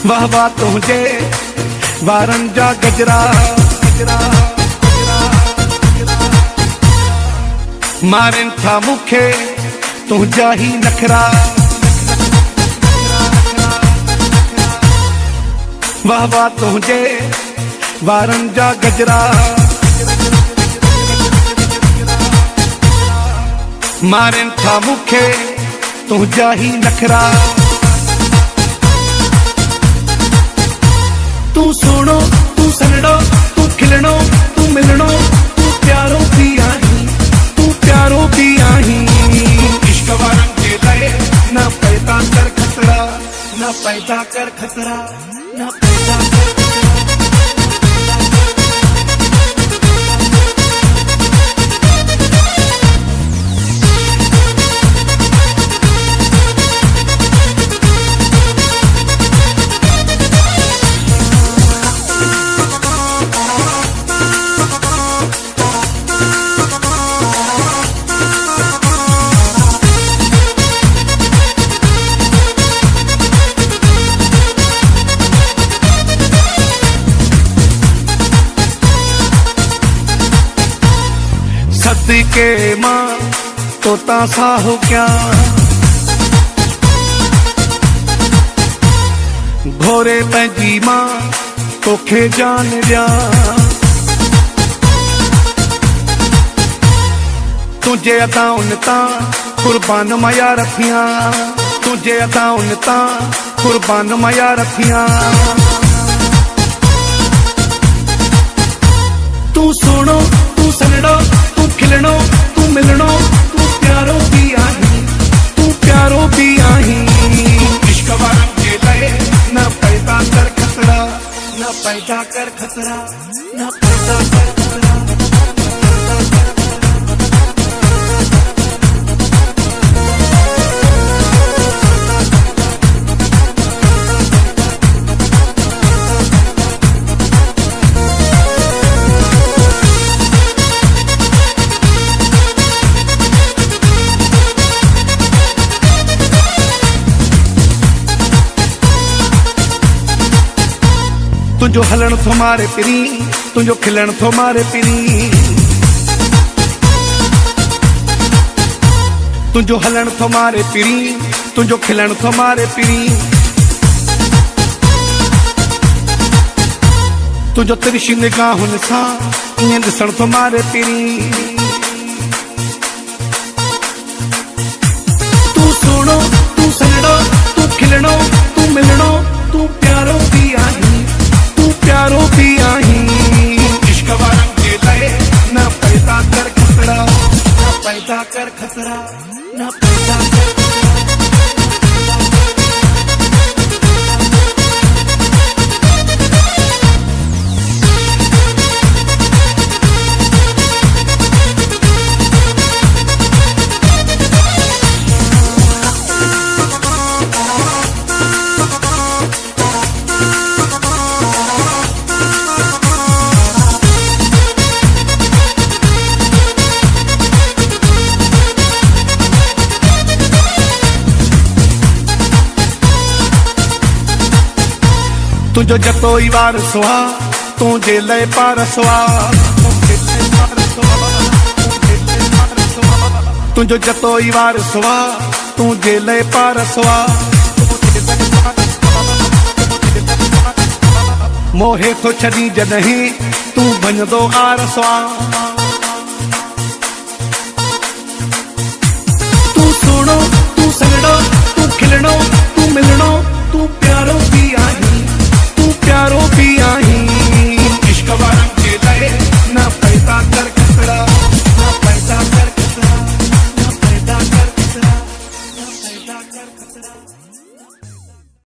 वाह वाह तुझे वारन जा गजरा मारन था मुखे तुझा ही नखरा। वाह वाह तुझे वारन जा गजरा मारन था मुखे तुझा ही नखरा। तू सोनो तू सनड़ो तू खिलनो तू मिलनो तू प्यारो भी आही तू प्यारो भी आही। इश्क वारन के लए ना पैदा कर खतरा ना पैदा कर खतरा ना पैदा कर खतरा। के मां तोता सा हो क्या घोरे पंहिंजी मां तोखे जान दिया। तुझे अदाउन ता कुर्बान माया रखियां तुझे अदाउन ता कुर्बान माया रखियां। तू सोनो तू सनड़ो तू खिलनो तू मिलनो तू प्यारो भी आही तू प्यारो भी आही। इश्क वारन के लए ना पैदा कर खतरा ना पैदा कर खतरा ना पैदा कर खतरा। तुझो हलन थो मारे पिरी तुझो खिलन थो मारे पिरी तुझो हलन थो मारे पिरी तुझो खिलन थो मारे पिरी। तुझो तिरछी निगाहुन सां ईअं ॾिसण थो मारे पिरी। तू सोनो तू सनड़ो तू खिलनो तू मिलनो तू प्यारो भी आही प्यारो भी आही। इश्क वारन के लए ना पैदा कर खतरा ना पैदा कर खतरा ना पैदा कर खतरा। तुझो जतोई वार सुहा तुझे लय पार सुहा तुझो जतोई वार सुहा तुझे लय पार सुहा। मोहे तो छड़ी जॾहिं तू भञदो आर सुहा। तू सोनो तू सनड़ो तू खिलनो